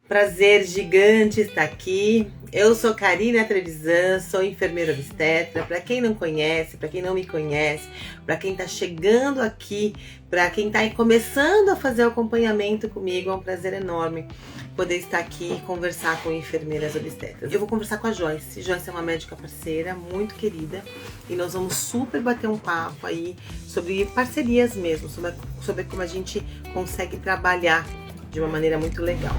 Prazer gigante estar aqui. Eu sou Karina Trevisan, sou enfermeira obstetra. Para quem não conhece, para quem não me conhece, para quem está chegando aqui, para quem está começando a fazer o acompanhamento comigo, é um prazer enorme poder estar aqui e conversar com enfermeiras obstetras. Eu vou conversar com a Joyce. Joyce é uma médica parceira, muito querida, e nós vamos super bater um papo aí sobre parcerias mesmo, sobre como a gente consegue trabalhar de uma maneira muito legal.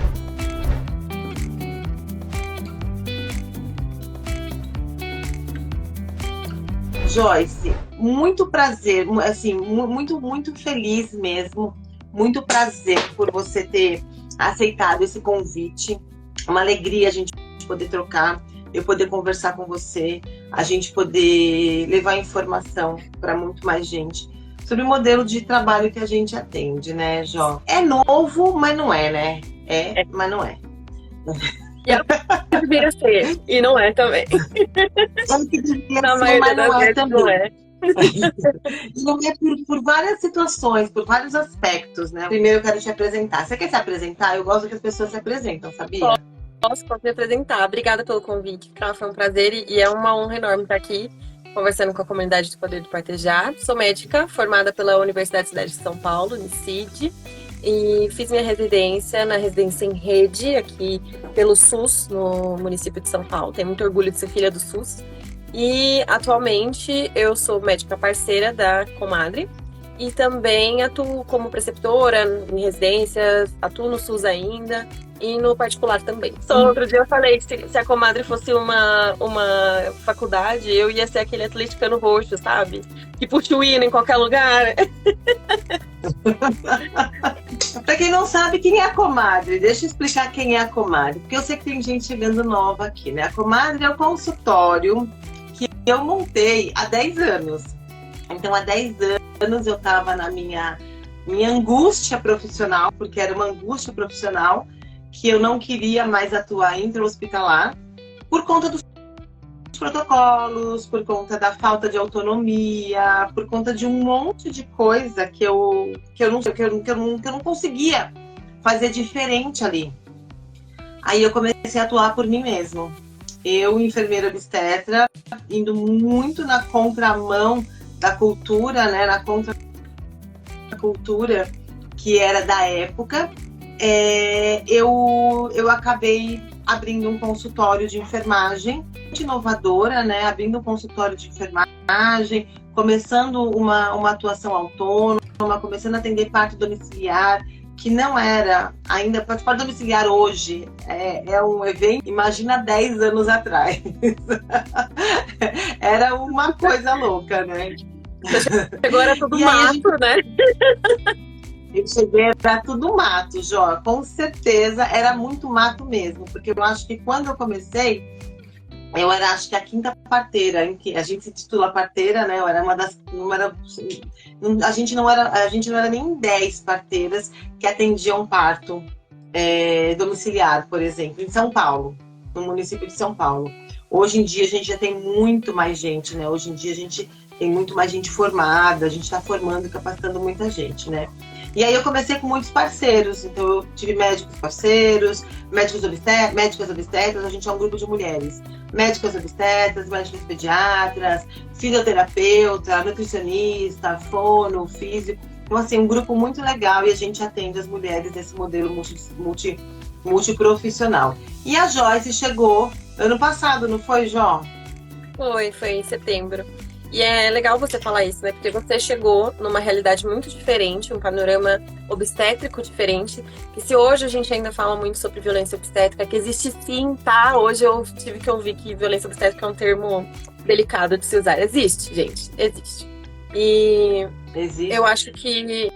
Joyce, muito prazer, assim, muito feliz mesmo, muito prazer por você ter aceitado esse convite, uma alegria a gente poder trocar, eu poder conversar com você, a gente poder levar informação para muito mais gente sobre o modelo de trabalho que a gente atende, né, Jó? É novo, mas não é, né? Mas não é. E deveria ser, e não é também. Na maioria das vezes não é. E não é por várias situações, por vários aspectos, né? Primeiro eu quero te apresentar. Você quer se apresentar? Eu gosto que as pessoas se apresentam, sabia? Posso me apresentar. Obrigada pelo convite, foi um prazer e é uma honra enorme estar aqui conversando com a comunidade do Poder do Partejar. Sou médica, formada pela Universidade Cidade de São Paulo, Unicid, e fiz minha residência na residência em rede aqui pelo SUS, no município de São Paulo. Tenho muito orgulho de ser filha do SUS. E atualmente eu sou médica parceira da Comadre e também atuo como preceptora em residências, atuo no SUS ainda e no particular também. Só outro dia eu falei que se a Comadre fosse uma faculdade, eu ia ser aquele atleticano roxo, sabe? Que puxa o hino em qualquer lugar. Pra quem não sabe, quem é a Comadre? Deixa eu explicar quem é a Comadre, porque eu sei que tem gente chegando nova aqui, né? A Comadre é o consultório que eu montei há 10 anos. Então, há 10 anos eu estava na minha angústia profissional, porque era uma angústia profissional que eu não queria mais atuar intra-hospitalar por conta dos protocolos, por conta da falta de autonomia, por conta de um monte de coisa que eu não conseguia fazer diferente ali. Aí eu comecei a atuar por mim mesmo. Eu, enfermeira obstetra, indo muito na contramão da cultura, né, na contracultura que era da época, eu acabei abrindo um consultório de enfermagem, inovadora, né, abrindo um consultório de enfermagem, começando uma atuação autônoma, começando a atender parte domiciliar, que não era ainda, parte domiciliar hoje é um evento, imagina 10 anos atrás. Era uma coisa louca, né? Chegou, era tudo mato, né? Eu cheguei, era tudo mato, Jó. Com certeza era muito mato mesmo, porque eu acho que quando eu comecei, eu era, acho que a 5ª parteira, em que a gente se titula parteira, né? Eu era uma das, a gente não era nem 10 parteiras que atendiam parto domiciliar, por exemplo, em São Paulo, no município de São Paulo. Hoje em dia a gente já tem muito mais gente, né? Hoje em dia a gente tem muito mais gente formada, a gente está formando e capacitando muita gente, né? E aí eu comecei com muitos parceiros, então eu tive médicos parceiros, médicas obstetras, a gente é um grupo de mulheres, médicas obstetras, médicas pediatras, fisioterapeuta, nutricionista, fono, físico. Então, assim, um grupo muito legal e a gente atende as mulheres nesse modelo multiprofissional. E a Joyce chegou ano passado, não foi, Jó? Foi em setembro. E é legal você falar isso, né? Porque você chegou numa realidade muito diferente, um panorama obstétrico diferente. Que se hoje a gente ainda fala muito sobre violência obstétrica, que existe sim, tá? Hoje eu tive que ouvir que violência obstétrica é um termo delicado de se usar. Existe, gente, existe. E eu acho que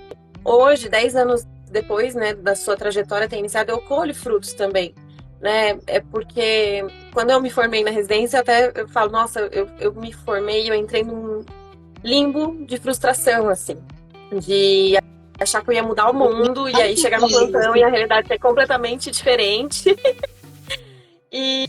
hoje, 10 anos depois, né, da sua trajetória ter iniciado, eu colho frutos também. Né? É porque quando eu me formei na residência, até eu falo, nossa, eu me formei e eu entrei num limbo de frustração, assim, de achar que eu ia mudar o mundo e aí chegar no plantão e a realidade ser completamente diferente. E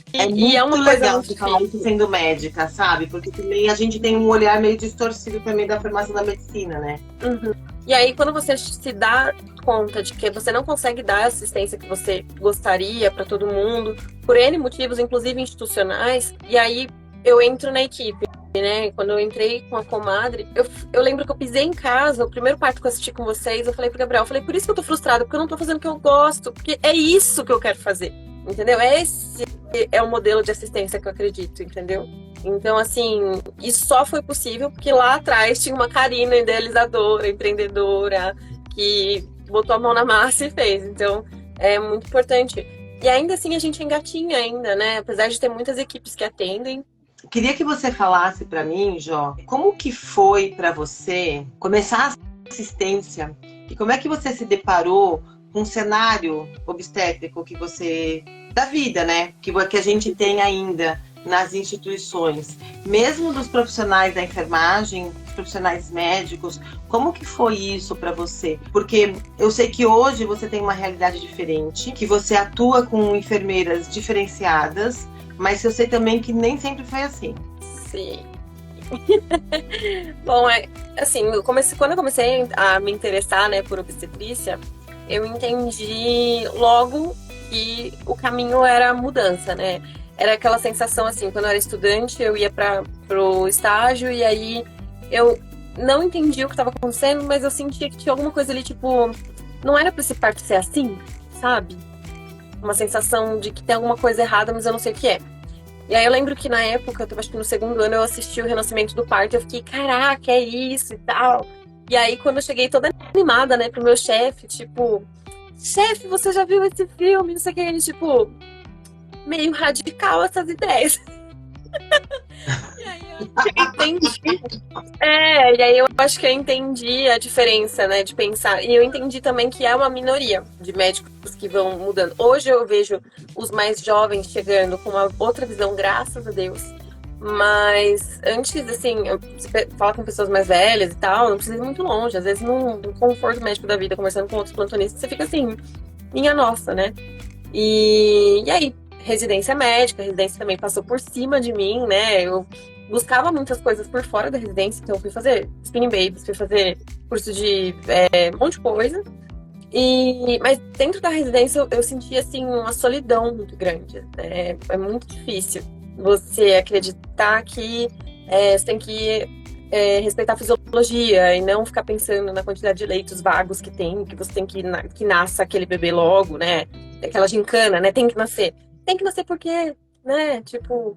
é uma legal coisa você falar isso sendo médica, sabe? Porque também a gente tem um olhar meio distorcido também da formação da medicina, né? Uhum. E aí, quando você se dá conta de que você não consegue dar a assistência que você gostaria para todo mundo, por N motivos, inclusive institucionais, e aí eu entro na equipe, né? Quando eu entrei com a comadre, eu lembro que eu pisei em casa, o primeiro parto que eu assisti com vocês, eu falei pro Gabriel, eu falei, por isso que eu tô frustrada, porque eu não tô fazendo o que eu gosto, porque é isso que eu quero fazer, entendeu? Esse é o modelo de assistência que eu acredito, entendeu? Então, assim, isso só foi possível porque lá atrás tinha uma Karina idealizadora, empreendedora, que botou a mão na massa e fez. Então, é muito importante. E ainda assim, a gente engatinha ainda, né? Apesar de ter muitas equipes que atendem. Queria que você falasse para mim, Jó, como que foi para você começar a assistência e como é que você se deparou com um cenário obstétrico que você... da vida, né? Que a gente tem ainda nas instituições, mesmo dos profissionais da enfermagem, dos profissionais médicos, como que foi isso para você? Porque eu sei que hoje você tem uma realidade diferente, que você atua com enfermeiras diferenciadas, mas eu sei também que nem sempre foi assim. Sim. Bom, assim, quando eu comecei a me interessar, né, por obstetrícia, eu entendi logo que o caminho era a mudança, né? Era aquela sensação assim, quando eu era estudante, eu ia pro estágio e aí eu não entendia o que estava acontecendo, mas eu sentia que tinha alguma coisa ali, tipo, não era pra esse parto ser assim, sabe? Uma sensação de que tem alguma coisa errada, mas eu não sei o que é. E aí eu lembro que na época, eu tava, acho que no segundo ano, eu assisti o Renascimento do Parto, eu fiquei, caraca, é isso e tal. E aí quando eu cheguei toda animada, né, pro meu chefe, tipo, chefe, você já viu esse filme? Não sei o que, ele, tipo, meio radical essas ideias. E aí eu entendi. E aí eu acho que eu entendi a diferença, né, de pensar. E eu entendi também que é uma minoria de médicos que vão mudando. Hoje eu vejo os mais jovens chegando com uma outra visão, graças a Deus. Mas antes, assim, você fala com pessoas mais velhas e tal, não precisa ir muito longe. Às vezes, no conforto médico da vida, conversando com outros plantonistas, você fica assim, minha nossa, né? E aí, residência médica, a residência também passou por cima de mim, né? Eu buscava muitas coisas por fora da residência, então eu fui fazer spinning babies, fui fazer curso de um monte de coisa. Mas dentro da residência eu senti, assim, uma solidão muito grande. É muito difícil você acreditar que você tem que respeitar a fisiologia e não ficar pensando na quantidade de leitos vagos que tem, que você tem que nasça aquele bebê logo, né? Aquela gincana, né? Tem que nascer. Tem que nascer porque, né? Tipo,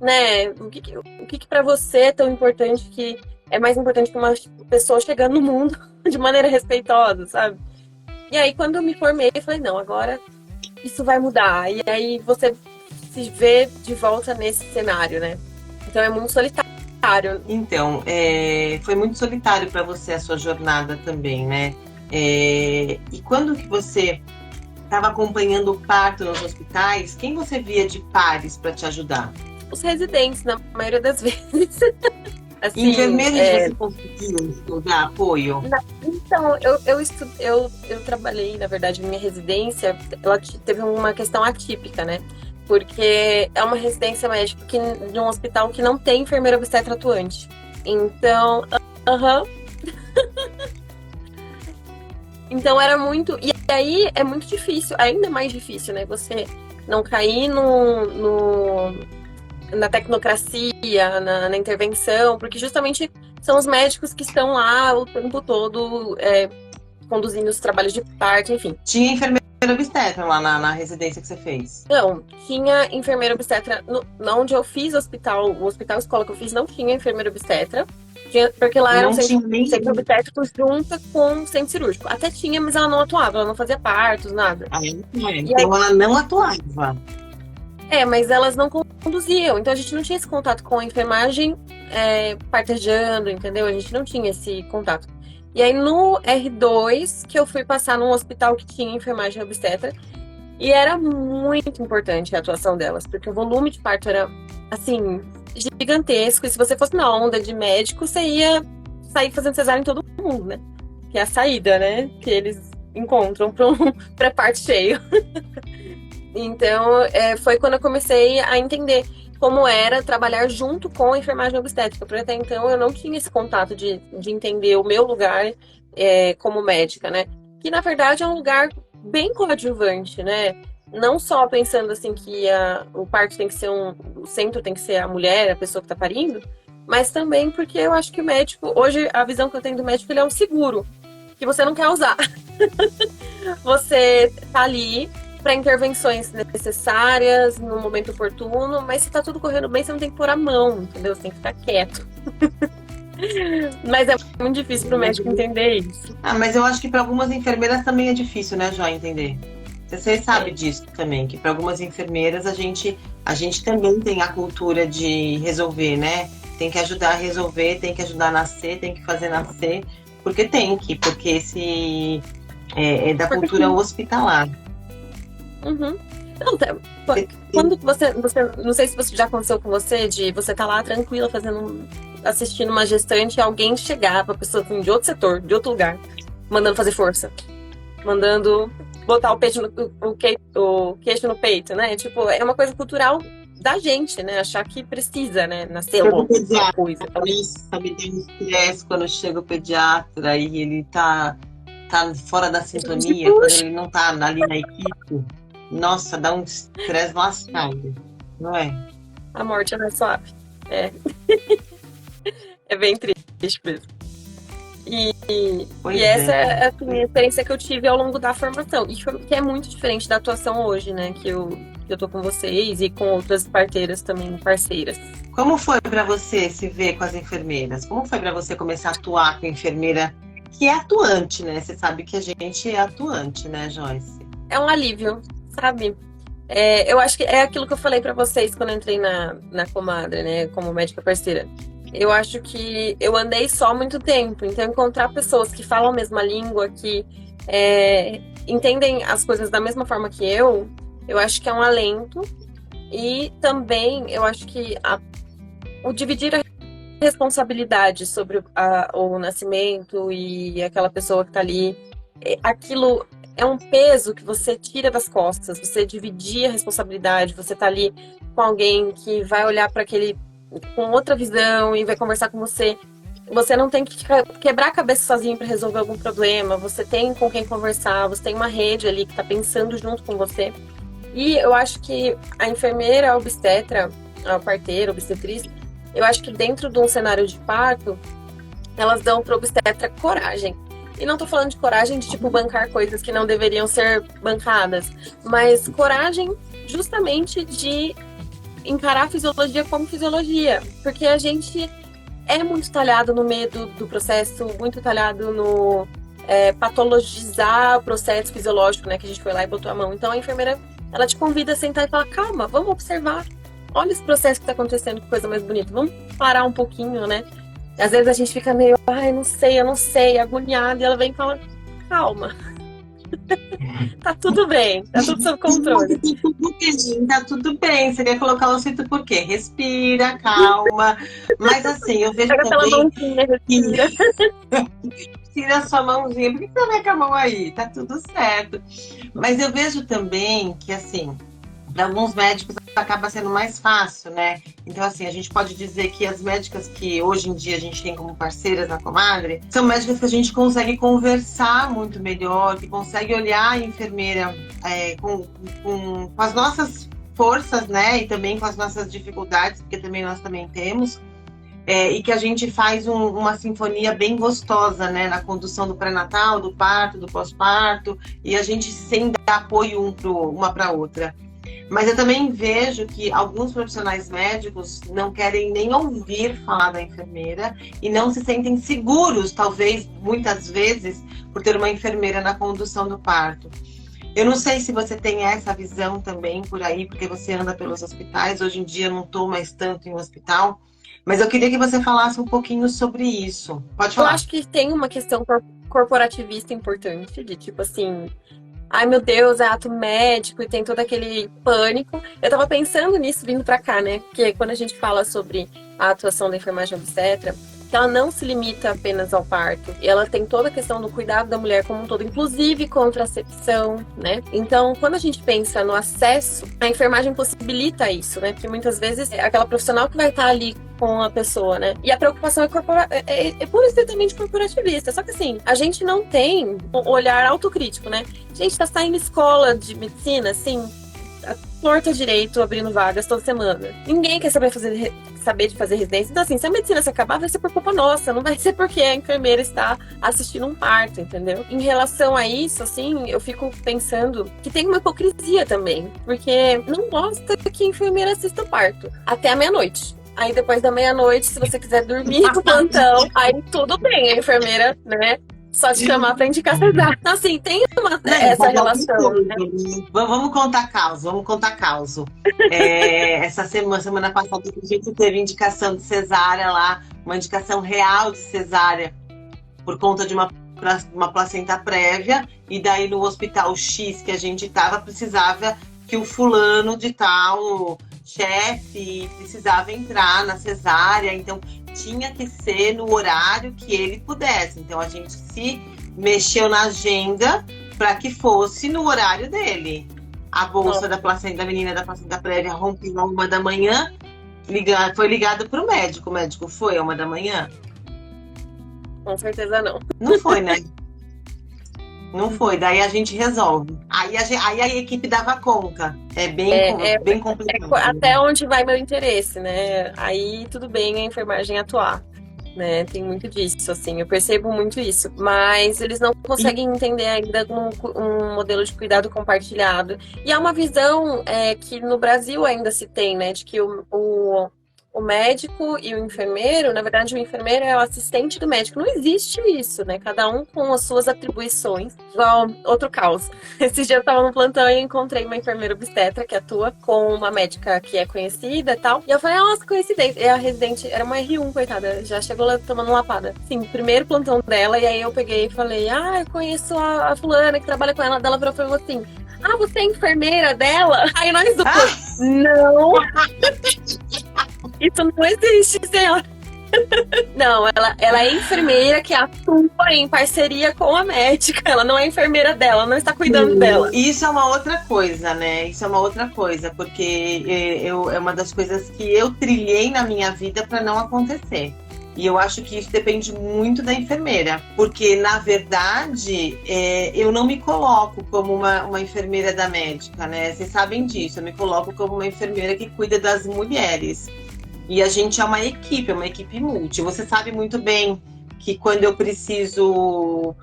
né? O que para você é tão importante que é mais importante que uma pessoa chegando no mundo de maneira respeitosa, sabe? E aí, quando eu me formei, eu falei, não, agora isso vai mudar. E aí você se vê de volta nesse cenário, né? Então é muito solitário. Então, foi muito solitário para você a sua jornada também, né? E quando que você estava acompanhando o parto nos hospitais, quem você via de pares para te ajudar? Os residentes, na maioria das vezes. Assim, enfermeiros você conseguiu dar apoio? Então, eu trabalhei, na verdade, minha residência, ela teve uma questão atípica, né? Porque é uma residência médica de um hospital que não tem enfermeira obstetra atuante. Então, Então era muito... E aí é muito difícil, ainda mais difícil, né? Você não cair na tecnocracia, na intervenção, porque justamente são os médicos que estão lá o tempo todo conduzindo os trabalhos de parto, enfim. Tinha enfermeira obstetra lá na residência que você fez? Não, tinha enfermeira obstetra. Onde eu fiz o hospital escola que eu fiz, não tinha enfermeira obstetra. Porque lá era um centro obstétrico junto com o centro cirúrgico. Até tinha, mas ela não atuava, ela não fazia partos, nada. Então ela não atuava. Mas elas não conduziam. Então a gente não tinha esse contato com a enfermagem partejando, entendeu? A gente não tinha esse contato. E aí no R2, que eu fui passar num hospital que tinha enfermagem obstetra, e era muito importante a atuação delas, porque o volume de parto era, assim, gigantesco. E se você fosse na onda de médico, você ia sair fazendo cesárea em todo mundo, né? Que é a saída, né? Que eles encontram para um pré-parto cheio. Então, foi quando eu comecei a entender como era trabalhar junto com a enfermagem obstétrica, porque até então eu não tinha esse contato de entender o meu lugar como médica, né? Que na verdade é um lugar bem coadjuvante, né? Não só pensando assim que o parto tem que ser o centro tem que ser a mulher, a pessoa que tá parindo, mas também porque eu acho que o médico, hoje a visão que eu tenho do médico, ele é um seguro, que você não quer usar. Você tá ali para intervenções necessárias, no momento oportuno, mas se tá tudo correndo bem, você não tem que pôr a mão, entendeu? Você tem que ficar quieto. Mas é muito difícil pro médico entender isso. Mas eu acho que para algumas enfermeiras também é difícil, né, Jó, entender. Você sabe disso também, que para algumas enfermeiras a gente também tem a cultura de resolver, né? Tem que ajudar a resolver, tem que ajudar a nascer, tem que fazer nascer, porque esse é da cultura hospitalar. Uhum. Não, quando você, não sei se você já aconteceu com você, de você tá lá tranquila assistindo uma gestante e alguém chegar pra pessoa de outro setor, de outro lugar, mandando fazer força, mandando botar o queixo no peito, né? Tipo, é uma coisa cultural da gente, né? Achar que precisa, né? Nascer alguma coisa. Nossa, me deu um estresse quando chega o pediatra e ele tá fora da sintonia, quando ele não tá ali na equipe. Nossa, dá um estresse lascado, não é? A morte é mais suave. É. É bem triste mesmo. E essa é a minha experiência que eu tive ao longo da formação. E que é muito diferente da atuação hoje, né? Que eu tô com vocês e com outras parteiras também, parceiras. Como foi para você se ver com as enfermeiras? Como foi para você começar a atuar com a enfermeira que é atuante, né? Você sabe que a gente é atuante, né, Joyce? É um alívio, sabe? Eu acho que é aquilo que eu falei para vocês quando eu entrei na Comadre, né? Como médica parceira. Eu acho que eu andei só há muito tempo, então encontrar pessoas que falam a mesma língua, que entendem as coisas da mesma forma que eu acho que é um alento. E também eu acho que o dividir a responsabilidade sobre o nascimento e aquela pessoa que tá ali, aquilo é um peso que você tira das costas, você dividir a responsabilidade, você tá ali com alguém que vai olhar para aquele com outra visão e vai conversar com você. Você não tem que quebrar a cabeça sozinho para resolver algum problema. Você tem com quem conversar, você tem uma rede ali que está pensando junto com você. E eu acho que a enfermeira, a obstetra, a parteira, a obstetriz, eu acho que dentro de um cenário de parto, elas dão para obstetra coragem. E não tô falando de coragem de, tipo, bancar coisas que não deveriam ser bancadas, mas coragem justamente de encarar a fisiologia como fisiologia, porque a gente é muito talhado no medo do processo, muito talhado no patologizar o processo fisiológico, né, que a gente foi lá e botou a mão. Então a enfermeira, ela te convida a sentar e falar, calma, vamos observar, olha esse processo que tá acontecendo, que coisa mais bonita, vamos parar um pouquinho, né? Às vezes a gente fica meio, eu não sei, agoniada, e ela vem e fala, calma. Tá tudo bem, tá tudo sob controle. Tá tudo bem, você quer colocar o cinto por quê? Respira, calma. Mas assim, eu vejo pega também... pela mãozinha, respira. Tira a sua mãozinha, por que você vai com a mão aí? Tá tudo certo. Mas eu vejo também que, assim, para alguns médicos acaba sendo mais fácil, né? Então, assim, a gente pode dizer que as médicas que hoje em dia a gente tem como parceiras na Comadre são médicas que a gente consegue conversar muito melhor, que consegue olhar a enfermeira com as nossas forças, né? E também com as nossas dificuldades, porque também nós também temos. E que a gente faz uma sinfonia bem gostosa, né? Na condução do pré-natal, do parto, do pós-parto, e a gente sem dar apoio uma para outra. Mas eu também vejo que alguns profissionais médicos não querem nem ouvir falar da enfermeira e não se sentem seguros, talvez, muitas vezes, por ter uma enfermeira na condução do parto. Eu não sei se você tem essa visão também por aí, porque você anda pelos hospitais. Hoje em dia eu não estou mais tanto em hospital, mas eu queria que você falasse um pouquinho sobre isso. Pode falar. Eu acho que tem uma questão corporativista importante, de tipo assim... Ai, meu Deus, é ato médico e tem todo aquele pânico. Eu tava pensando nisso vindo pra cá, né? Porque quando a gente fala sobre a atuação da enfermagem obstetra, que ela não se limita apenas ao parto. Ela tem toda a questão do cuidado da mulher como um todo, inclusive contracepção, né? Então, quando a gente pensa no acesso, a enfermagem possibilita isso, né? Porque muitas vezes é aquela profissional que vai estar ali com a pessoa, né? E a preocupação é pura e estritamente corporativista. Só que assim, a gente não tem um olhar autocrítico, né? A gente tá saindo escola de medicina, assim, a torta direito, abrindo vagas toda semana. Ninguém quer saber de fazer residência. Então, assim, se a medicina se acabar, vai ser por culpa nossa, não vai ser porque a enfermeira está assistindo um parto, entendeu? Em relação a isso, assim, eu fico pensando que tem uma hipocrisia também, porque não gosta que a enfermeira assista o parto até a meia-noite. Aí depois da meia-noite, se você quiser dormir no plantão, aí tudo bem, a enfermeira, né? Só te chamar pra indicar cesárea. Então, assim, tem essa relação. Né? Vamos contar caos. Essa semana passada a gente teve indicação de cesárea lá, uma indicação real de cesárea por conta de uma placenta prévia, e daí no hospital X que a gente tava, precisava que o fulano de tal chefe precisava entrar na cesárea, então tinha que ser no horário que ele pudesse. Então a gente se mexeu na agenda para que fosse no horário dele. A bolsa da placenta, da menina da placenta prévia rompeu às 1 da manhã, foi ligado para o médico. O médico foi às 1 da manhã? Com certeza não. Não foi, né? Não foi, daí a gente resolve. Aí a equipe dava conta. É bem complicado. Até onde vai meu interesse, né? Aí tudo bem a enfermagem atuar, né? Tem muito disso, assim, eu percebo muito isso. Mas eles não conseguem entender ainda um modelo de cuidado compartilhado. E é uma visão que no Brasil ainda se tem, né? De que o médico e o enfermeiro, na verdade, o enfermeiro é o assistente do médico. Não existe isso, né? Cada um com as suas atribuições. Igual outro caos. Esses dias eu tava no plantão e encontrei uma enfermeira obstetra que atua com uma médica que é conhecida e tal. E eu falei, nossa, coincidência. E a residente era uma R1, coitada. Já chegou lá tomando lapada. Sim, primeiro plantão dela. E aí eu peguei e falei, eu conheço a fulana que trabalha com ela. Dela falou assim, você é enfermeira dela? Aí nós duas, não. Isso não existe, senhora. Não, ela é enfermeira que atua em parceria com a médica. Ela não é enfermeira dela, não está cuidando dela. Isso é uma outra coisa, né? Isso é uma outra coisa, porque é uma das coisas que eu trilhei na minha vida para não acontecer. E eu acho que isso depende muito da enfermeira, porque, na verdade, eu não me coloco como uma enfermeira da médica, né? Vocês sabem disso, eu me coloco como uma enfermeira que cuida das mulheres. E a gente é uma equipe multi. Você sabe muito bem que quando eu preciso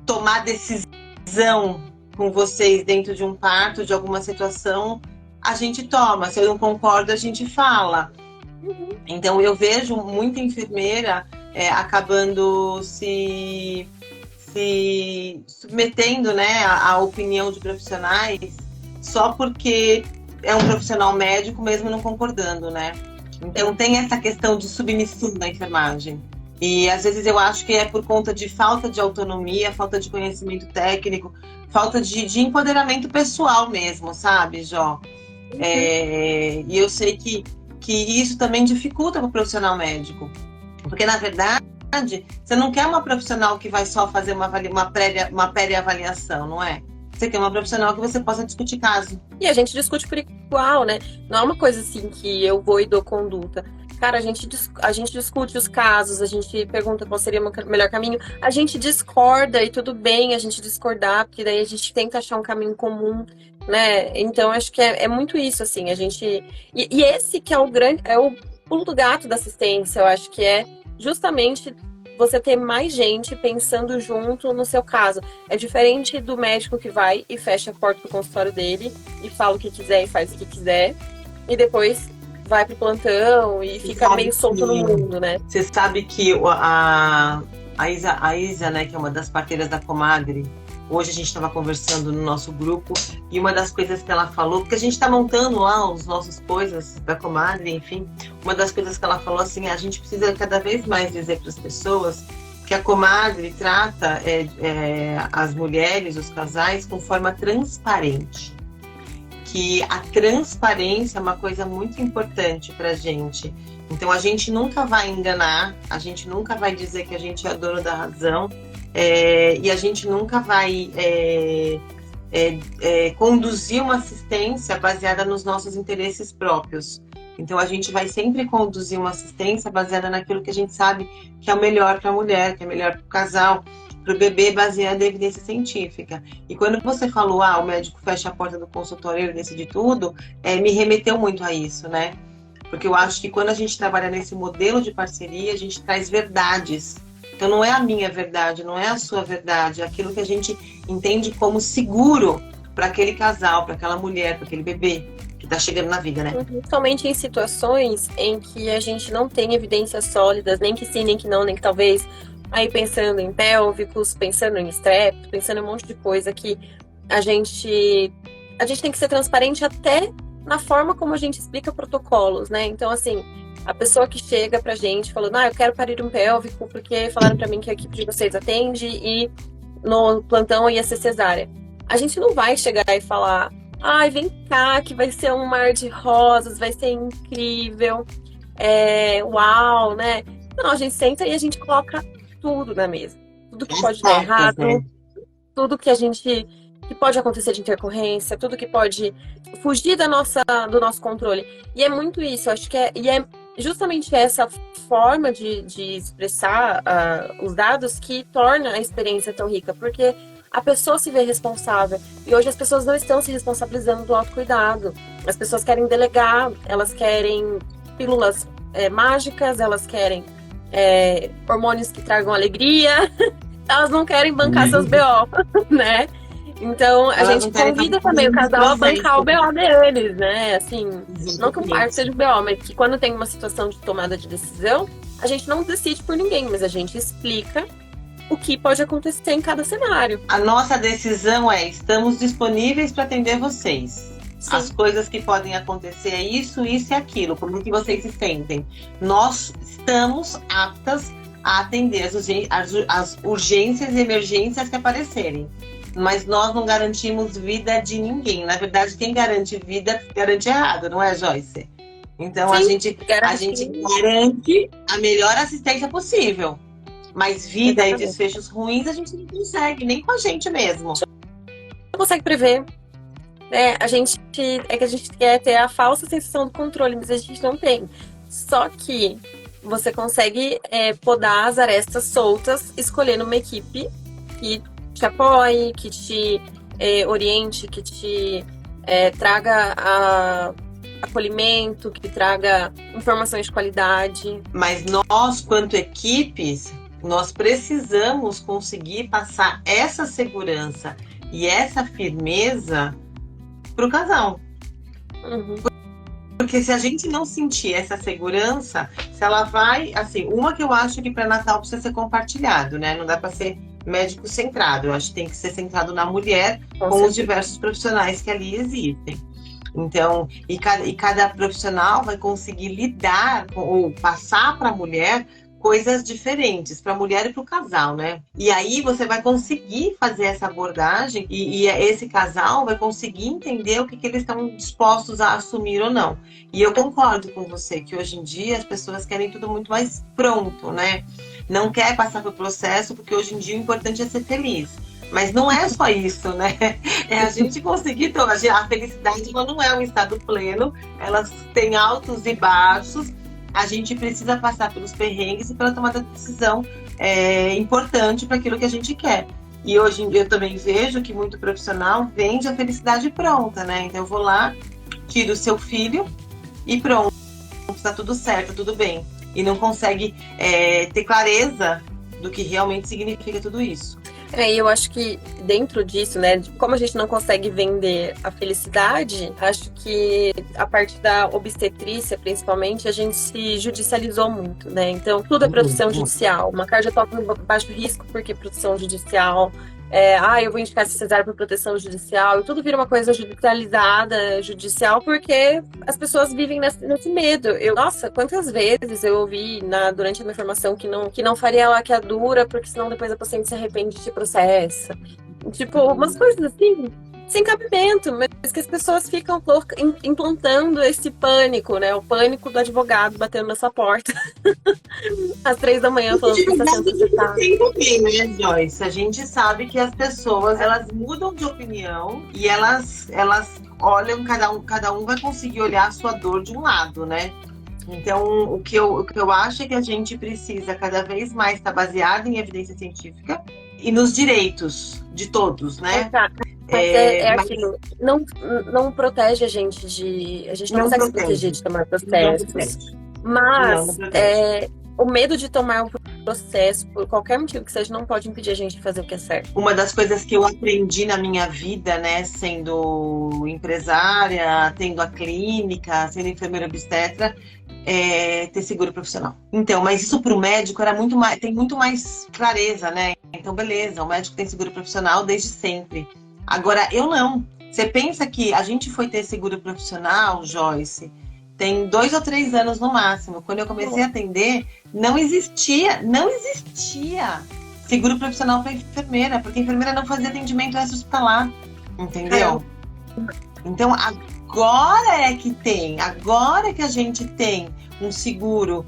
tomar decisão com vocês dentro de um parto, de alguma situação, a gente toma. Se eu não concordo, a gente fala. Então eu vejo muita enfermeira acabando se submetendo, né, à opinião de profissionais só porque é um profissional médico, mesmo não concordando, né? Então tem essa questão de submissão da enfermagem. E às vezes eu acho que é por conta de falta de autonomia, falta de conhecimento técnico, falta de empoderamento pessoal mesmo, sabe, Jó? E eu sei que isso também dificulta para o profissional médico. Porque, na verdade, você não quer uma profissional que vai só fazer uma pré-avaliação, não é? Você quer uma profissional que você possa discutir caso. E a gente discute por igual, né? Não é uma coisa assim que eu vou e dou conduta. Cara, a gente discute os casos, a gente pergunta qual seria o melhor caminho. A gente discorda e tudo bem a gente discordar, porque daí a gente tenta achar um caminho comum, né? Então, acho que é muito isso, assim, a gente... E esse que é o pulo do gato da assistência, eu acho que é justamente você ter mais gente pensando junto no seu caso. É diferente do médico que vai e fecha a porta do consultório dele e fala o que quiser e faz o que quiser, e depois vai pro plantão e fica meio solto no mundo, né? Você sabe que a Isa, né, que é uma das parteiras da Comadre, hoje a gente estava conversando no nosso grupo, e uma das coisas que ela falou, porque a gente está montando lá as nossas coisas da Comadre, enfim, uma das coisas que ela falou assim, a gente precisa cada vez mais dizer para as pessoas que a Comadre trata as mulheres, os casais, com forma transparente. Que a transparência é uma coisa muito importante para a gente. Então a gente nunca vai enganar, a gente nunca vai dizer que a gente é dono da razão, e a gente nunca vai conduzir uma assistência baseada nos nossos interesses próprios. Então a gente vai sempre conduzir uma assistência baseada naquilo que a gente sabe que é o melhor para a mulher, que é melhor para o casal, para o bebê, baseado em evidência científica. E quando você falou, o médico fecha a porta do consultório, ele decide tudo, me remeteu muito a isso, né? Porque eu acho que quando a gente trabalha nesse modelo de parceria, a gente traz verdades. Então não é a minha verdade, não é a sua verdade, é aquilo que a gente entende como seguro para aquele casal, para aquela mulher, para aquele bebê que está chegando na vida, né? Somente em situações em que a gente não tem evidências sólidas, nem que sim, nem que não, nem que talvez, aí pensando em pélvicos, pensando em strep, pensando em um monte de coisa que a gente tem que ser transparente até na forma como a gente explica protocolos, né? Então, assim, a pessoa que chega pra gente falando, eu quero parir um pélvico porque falaram pra mim que a equipe de vocês atende e no plantão ia ser cesárea. A gente não vai chegar e falar, vem cá, que vai ser um mar de rosas, vai ser incrível, uau, né? Não, a gente senta e a gente coloca tudo na mesa. Tudo que pode dar errado, tudo que que pode acontecer de intercorrência, tudo que pode fugir do nosso controle. E é muito isso, acho que é justamente essa forma de expressar os dados que torna a experiência tão rica, porque a pessoa se vê responsável. E hoje as pessoas não estão se responsabilizando do autocuidado. As pessoas querem delegar, elas querem pílulas mágicas, elas querem hormônios que tragam alegria, elas não querem bancar seus BO, né? Então, a gente convida também o casal a bancar o BO deles, né? Assim, não que o parto seja o BO, mas que quando tem uma situação de tomada de decisão, a gente não decide por ninguém, mas a gente explica o que pode acontecer em cada cenário. A nossa decisão estamos disponíveis para atender vocês. Sim. As coisas que podem acontecer é isso, isso e aquilo. Como que vocês se sentem? Nós estamos aptas a atender as urgências e emergências que aparecerem. Mas nós não garantimos vida de ninguém. Na verdade, quem garante vida, garante errado, não é, Joyce? Então, sim, a gente garante a melhor assistência possível. Mas vida e desfechos ruins a gente não consegue, nem com a gente mesmo. Não consegue prever. A gente quer ter a falsa sensação do controle, mas a gente não tem. Só que você consegue podar as arestas soltas, escolhendo uma equipe que te apoie, que te oriente, que te traga acolhimento, que traga informações de qualidade. Mas nós, quanto equipes, nós precisamos conseguir passar essa segurança e essa firmeza para o casal. Uhum. Porque se a gente não sentir essa segurança, se ela vai, assim, uma que eu acho que pré-natal precisa ser compartilhado, né? Não dá para ser médico centrado, eu acho que tem que ser centrado na mulher com os diversos profissionais que ali existem. Então, e cada profissional vai conseguir lidar ou passar para a mulher coisas diferentes, para a mulher e para o casal, né? E aí você vai conseguir fazer essa abordagem e esse casal vai conseguir entender o que eles estão dispostos a assumir ou não. E eu concordo com você que hoje em dia as pessoas querem tudo muito mais pronto, né? Não quer passar pelo processo, porque hoje em dia o importante é ser feliz. Mas não é só isso, né? É a gente conseguir... A felicidade ela não é um estado pleno, ela tem altos e baixos. A gente precisa passar pelos perrengues e pela tomada de decisão importante para aquilo que a gente quer. E hoje em dia eu também vejo que muito profissional vende a felicidade pronta, né? Então eu vou lá, tiro o seu filho e pronto, está tudo certo, tá tudo bem. E não consegue ter clareza do que realmente significa tudo isso. E eu acho que dentro disso, né, como a gente não consegue vender a felicidade, acho que a parte da obstetrícia, principalmente, a gente se judicializou muito, né? Então, tudo é produção judicial. Uma cardiotópica baixo risco porque produção judicial. Eu vou indicar essa cesárea por proteção judicial, e tudo vira uma coisa judicializada, judicial, porque as pessoas vivem nesse medo. Nossa, quantas vezes eu ouvi durante a minha formação que não faria laqueadura, porque senão depois a paciente se arrepende e te processa. Tipo, umas coisas assim, sem cabimento, mas que as pessoas ficam implantando esse pânico, né? O pânico do advogado batendo na sua porta às 3 da manhã falando que está sendo processado. Tem também, né, Joyce? A gente sabe que as pessoas, elas mudam de opinião e elas olham, cada um vai conseguir olhar a sua dor de um lado, né? Então, o que eu acho é que a gente precisa cada vez mais estar baseado em evidência científica e nos direitos de todos, né? Exato. Mas aquilo, não protege a gente de... A gente não consegue se proteger de tomar processos. Mas o medo de tomar um processo, por qualquer motivo que seja, não pode impedir a gente de fazer o que é certo. Uma das coisas que eu aprendi na minha vida, né, sendo empresária, tendo a clínica, sendo enfermeira obstetra, é ter seguro profissional. Então, mas isso para o médico tem muito mais clareza, né? Então, beleza, o médico tem seguro profissional desde sempre. Agora, eu não. Você pensa que a gente foi ter seguro profissional, Joyce, tem 2 ou 3 anos no máximo. Quando eu comecei a atender, não existia seguro profissional para enfermeira, porque a enfermeira não fazia atendimento extra-hospitalar, entendeu? Então, agora é que a gente tem um seguro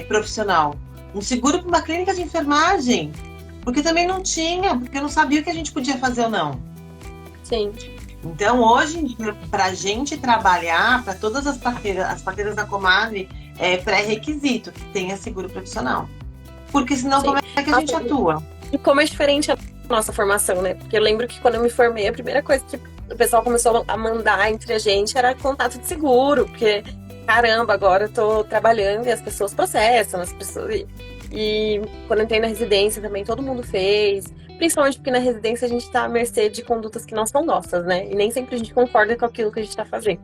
profissional, um seguro para uma clínica de enfermagem, porque também não tinha, porque eu não sabia o que a gente podia fazer ou não. Sim. Então, hoje em dia, para a gente trabalhar, para todas as parteiras da Comave, é pré-requisito que tenha seguro profissional. Porque senão, como é que a gente atua? E como é diferente a nossa formação, né? Porque eu lembro que quando eu me formei, a primeira coisa que o pessoal começou a mandar entre a gente era contato de seguro, porque, caramba, agora eu tô trabalhando e as pessoas processam, E quando eu entrei na residência também, todo mundo fez. Principalmente porque na residência a gente tá à mercê de condutas que não são nossas, né? E nem sempre a gente concorda com aquilo que a gente tá fazendo.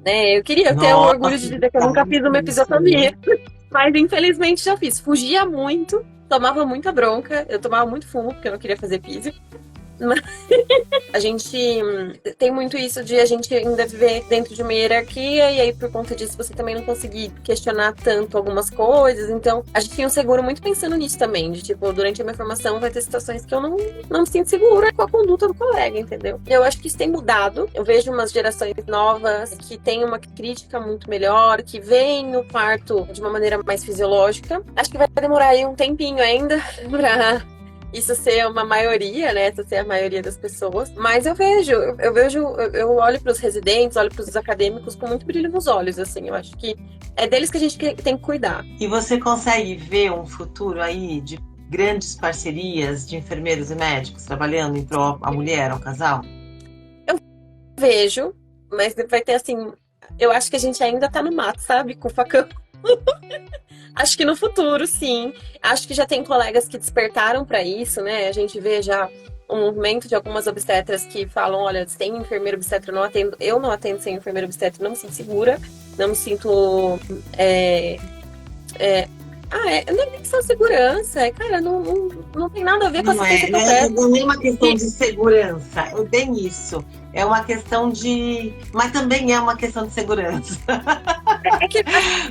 Né? Eu queria ter o orgulho de dizer que eu nunca fiz uma episiotomia, mas infelizmente já fiz. Fugia muito, tomava muita bronca, eu tomava muito fumo porque eu não queria fazer episio. Mas a gente tem muito isso de a gente ainda viver dentro de uma hierarquia, e aí por conta disso você também não conseguir questionar tanto algumas coisas. Então a gente tinha um seguro muito pensando nisso também, de tipo, durante a minha formação vai ter situações que eu não me sinto segura com a conduta do colega, entendeu? Eu acho que isso tem mudado. Eu vejo umas gerações novas que têm uma crítica muito melhor, que veem o parto de uma maneira mais fisiológica. Acho que vai demorar aí um tempinho ainda pra isso ser uma maioria, né? Isso ser a maioria das pessoas. Mas eu olho para os residentes, olho para os acadêmicos com muito brilho nos olhos, assim. Eu acho que é deles que a gente tem que cuidar. E você consegue ver um futuro aí de grandes parcerias de enfermeiros e médicos trabalhando em prol à mulher, ao casal? Eu vejo, mas vai ter assim... Eu acho que a gente ainda tá no mato, sabe? Com o facão. Acho que no futuro, sim. Acho que já tem colegas que despertaram para isso, né? A gente vê já um movimento de algumas obstetras que falam, olha, sem enfermeira obstetra eu não atendo sem enfermeira obstetra, não me sinto segura, não me sinto... não é nem só segurança, cara, não tem nada a ver com a segurança. Não é uma questão de segurança, é bem isso. É uma questão de... Mas também é uma questão de segurança.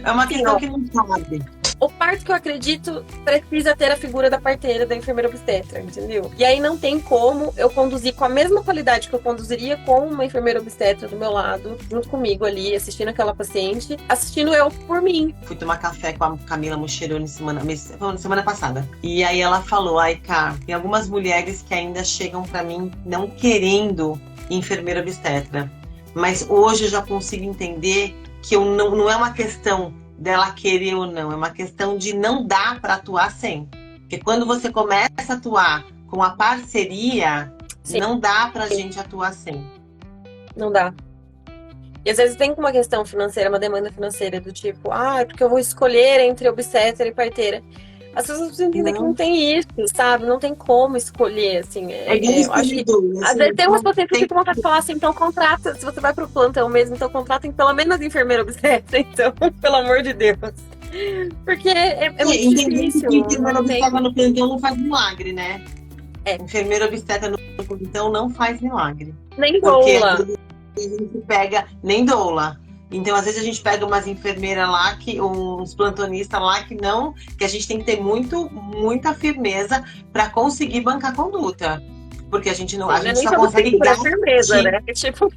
É uma questão que não cabe. O parto que eu acredito precisa ter a figura da parteira, da enfermeira obstetra, entendeu? E aí não tem como eu conduzir com a mesma qualidade que eu conduziria com uma enfermeira obstetra do meu lado, junto comigo ali, assistindo aquela paciente, assistindo eu por mim. Fui tomar café com a Camila Mucheroni semana passada. E aí ela falou, Cá, tem algumas mulheres que ainda chegam pra mim não querendo enfermeira obstetra. Mas hoje eu já consigo entender que não é uma questão dela querer ou não, é uma questão de não dar para atuar sem. Porque quando você começa a atuar com a parceria, sim, não dá pra gente atuar sem. Não dá. E às vezes vem com uma questão financeira, uma demanda financeira do tipo, porque eu vou escolher entre obstetra e parteira. As pessoas precisam entender que não tem isso, sabe? Não tem como escolher, assim. Eu acho que às vezes tem umas pacientes que ficam vontade de falar assim, então contrata, se você vai pro plantão mesmo, então contratem pelo menos enfermeira obstetra, então, pelo amor de Deus. Porque é muito difícil. Que enfermeira obstetra no plantão não faz milagre, né? Enfermeira obstetra no plantão não faz milagre. Nem doula. Porque a gente pega, nem doula. Então, às vezes, a gente pega umas enfermeiras lá, uns plantonistas lá que a gente tem que ter muita firmeza para conseguir bancar conduta. Porque a gente não, Sim, a não é gente nem só todo consegue tempo, é firmeza, garantir. né? É tipo,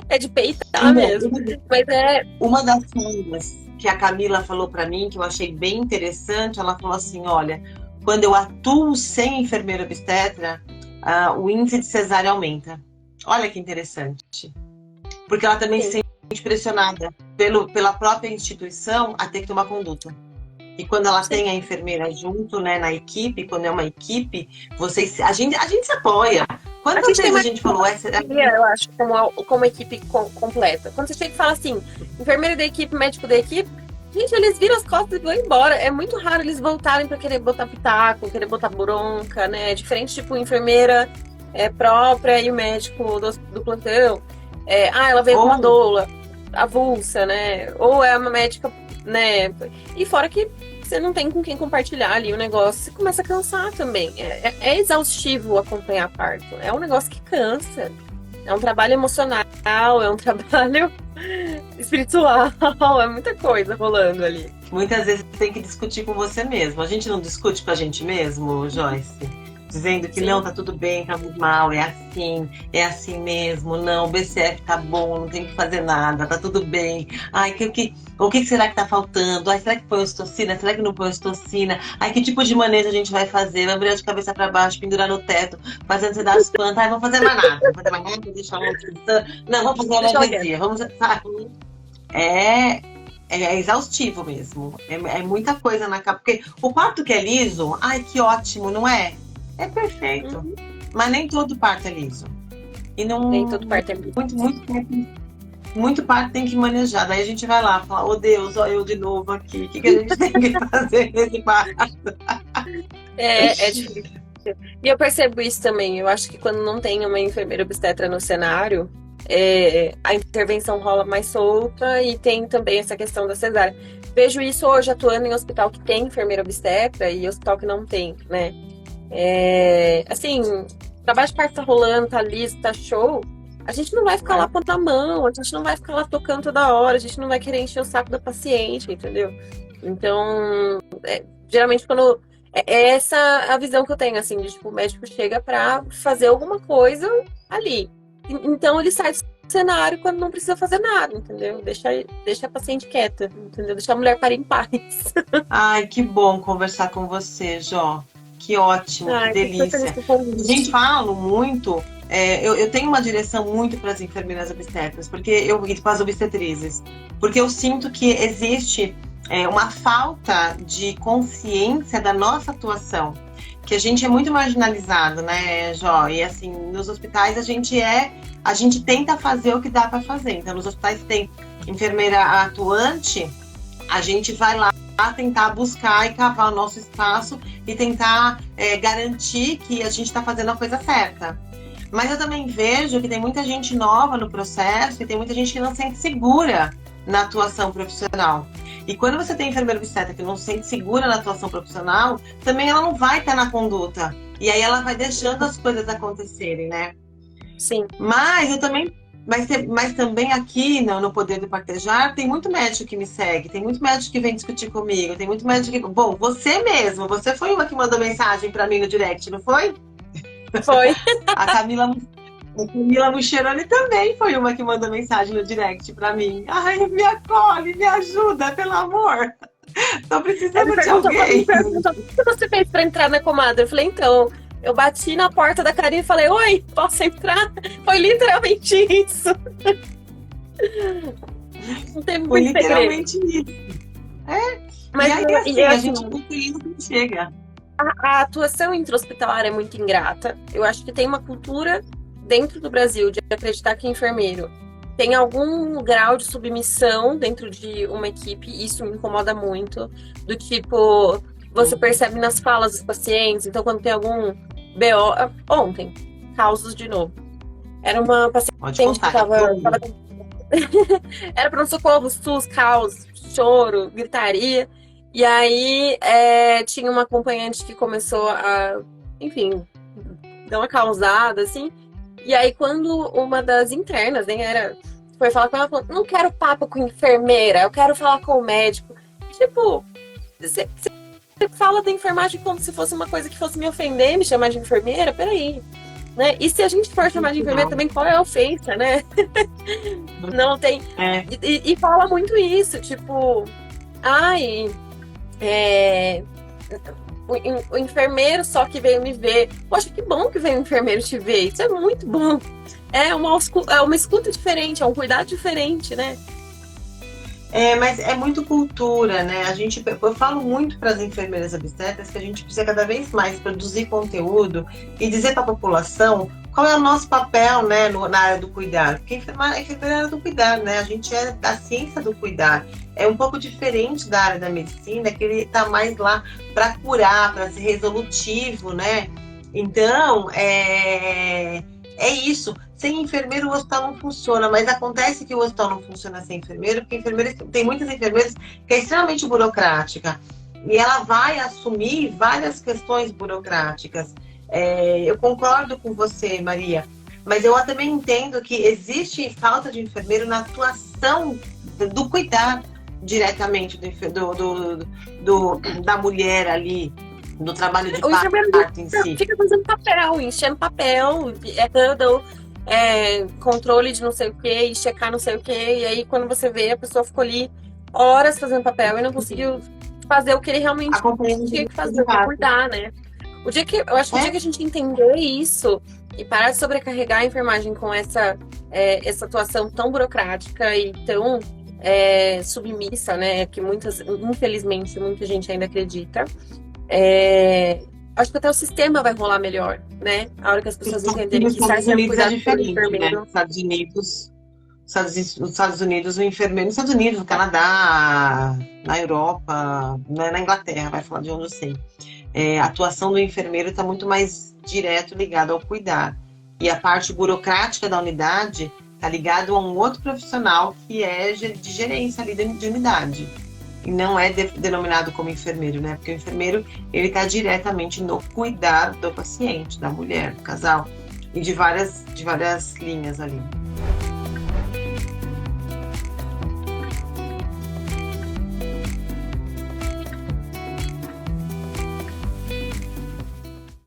é de peitar mesmo. Mas é. Uma das coisas que a Camila falou para mim, que eu achei bem interessante, ela falou assim, olha, quando eu atuo sem enfermeira obstetra, o índice de cesárea aumenta. Olha que interessante. Porque ela também se Sim. sente pressionada pela própria instituição a ter que tomar conduta. E quando ela Sim. tem a enfermeira junto, né, na equipe, quando é uma equipe, a gente se apoia. A Quantas gente tem vezes a mais gente falou, eu acho, como equipe completa. Quando você chega e fala assim, enfermeira da equipe, médico da equipe, gente, eles viram as costas e vão embora. É muito raro eles voltarem para querer botar pitaco, querer botar bronca, né? É diferente, tipo, enfermeira própria e o médico do plantão. Ela veio com uma doula, avulsa, né? Ou é uma médica, né? E fora que você não tem com quem compartilhar ali o negócio, você começa a cansar também. É exaustivo acompanhar parto. É um negócio que cansa. É um trabalho emocional, é um trabalho espiritual, é muita coisa rolando ali. Muitas vezes você tem que discutir com você mesmo. A gente não discute com a gente mesmo, Joyce? Dizendo que Sim. não, tá tudo bem, tá muito mal, é assim mesmo, não, o BCF tá bom, não tem que fazer nada, tá tudo bem. Ai, o que será que tá faltando? Ai, será que põe ocitocina? Será que não põe ocitocina? Ai, que tipo de manejo a gente vai fazer? Vai virar de cabeça pra baixo, pendurar no teto, fazendo você dar as plantas? Ai, vamos fazer mais nada, vamos fazer mais nada, vou deixar uma descansando. Não, vamos fazer analgesia, vamos... Sabe? É exaustivo mesmo. É muita coisa na capa. Porque o parto que é liso, ai, que ótimo, não é? É perfeito. Uhum. Mas nem todo parto é liso. E não. Nem todo parto é liso. Muito parto tem que manejar. Daí a gente vai lá falar, oh Deus, ó, eu de novo aqui. O que a gente tem que fazer nesse parto? É difícil. E eu percebo isso também. Eu acho que quando não tem uma enfermeira obstetra no cenário, a intervenção rola mais solta e tem também essa questão da cesárea. Vejo isso hoje atuando em hospital que tem enfermeira obstetra e hospital que não tem, né? Assim, o trabalho de parto tá rolando, tá liso, tá show. A gente não vai ficar lá pondo a mão, a gente não vai ficar lá tocando toda hora, a gente não vai querer encher o saco da paciente, entendeu? Então, geralmente quando... É essa a visão que eu tenho, assim, de tipo, o médico chega pra fazer alguma coisa ali. Então ele sai do cenário quando não precisa fazer nada, entendeu? Deixa a paciente quieta, entendeu? Deixa a mulher parir em paz. Ai, que bom conversar com você, Jó. Que ótimo, que delícia. A gente fala muito. Eu tenho uma direção muito para as enfermeiras obstetras, e para as obstetrizes, porque eu sinto que existe uma falta de consciência da nossa atuação, que a gente é muito marginalizado, né, Jó? E assim, nos hospitais a gente tenta fazer o que dá para fazer. Então, nos hospitais tem enfermeira atuante, a gente vai lá tentar buscar e cavar o nosso espaço e tentar garantir que a gente está fazendo a coisa certa. Mas eu também vejo que tem muita gente nova no processo e tem muita gente que não se sente segura na atuação profissional. E quando você tem enfermeira obstetra que não se sente segura na atuação profissional, também ela não vai estar na conduta. E aí ela vai deixando as coisas acontecerem, né? Sim. Mas também aqui no Poder do Partejar tem muito médico que me segue, tem muito médico que vem discutir comigo, tem muito médico que... Bom, você foi uma que mandou mensagem para mim no direct, não foi? Foi. A Camila Mucheroni também foi uma que mandou mensagem no direct pra mim. Ai, me acolhe, me ajuda, pelo amor. Tô precisando de alguém. Perguntou, o que você fez pra entrar na comadre? Eu falei, então, eu bati na porta da Karine e falei, oi, posso entrar? Foi literalmente isso. Não teve muito literalmente segredo. Isso. Mas e aí, a gente concluindo que chega. A atuação intra-hospitalar é muito ingrata. Eu acho que tem uma cultura dentro do Brasil de acreditar que enfermeiro tem algum grau de submissão dentro de uma equipe, e isso me incomoda muito, do tipo, você percebe nas falas dos pacientes, então quando tem algum BO... Ontem, causos de novo. Era uma paciente que tava era pronto-socorro, SUS, caos, choro, gritaria. E aí tinha uma acompanhante que começou a, enfim, dar uma causada, assim. E aí quando uma das internas, nem era, foi falar com ela, falou, não quero papo com enfermeira, eu quero falar com o médico. Tipo, você fala da enfermagem como se fosse uma coisa que fosse me ofender, me chamar de enfermeira? Peraí. né? E se a gente for chamar de enfermeira também, qual é a ofensa, né? Não tem. E fala muito isso, tipo, ai, o enfermeiro só que veio me ver. Poxa, que bom que veio o enfermeiro te ver. Isso é muito bom. É uma escuta diferente, é um cuidado diferente, né? Mas é muito cultura, né? Eu falo muito para as enfermeiras obstetras que a gente precisa cada vez mais produzir conteúdo e dizer para a população qual é o nosso papel, né, na área do cuidado. Porque a enfermeira é a área do cuidado, né? A gente é da ciência do cuidar. É um pouco diferente da área da medicina, que ele está mais lá para curar, para ser resolutivo, né? Então, é isso. Sem enfermeiro o hospital não funciona, mas acontece que o hospital não funciona sem enfermeiro, porque tem muitas enfermeiras que é extremamente burocrática e ela vai assumir várias questões burocráticas. Eu concordo com você, Maria, mas eu também entendo que existe falta de enfermeiro na atuação do cuidar diretamente da mulher ali, do trabalho de parto em si. Fica fazendo papel, enchendo papel, dando controle de não sei o que, e checar não sei o que, e aí quando você vê, a pessoa ficou ali horas fazendo papel e não conseguiu fazer o que ele realmente tinha que fazer, que é cuidar, né? Eu acho que o dia que a gente entender isso e parar de sobrecarregar a enfermagem com essa atuação tão burocrática e tão submissa, né? Que infelizmente, muita gente ainda acredita. Acho que até o sistema vai rolar melhor, né? A hora que as pessoas entenderem que Estados Unidos é diferente, né? Nos Estados Unidos, o enfermeiro... Nos Estados Unidos, no Canadá, na Europa, na Inglaterra, vai falar de onde eu sei. A atuação do enfermeiro está muito mais direto ligada ao cuidar. E a parte burocrática da unidade está ligada a um outro profissional que é de gerência ali de unidade. E não é denominado como enfermeiro, né? Porque o enfermeiro, ele está diretamente no cuidar do paciente, da mulher, do casal. E de várias linhas ali.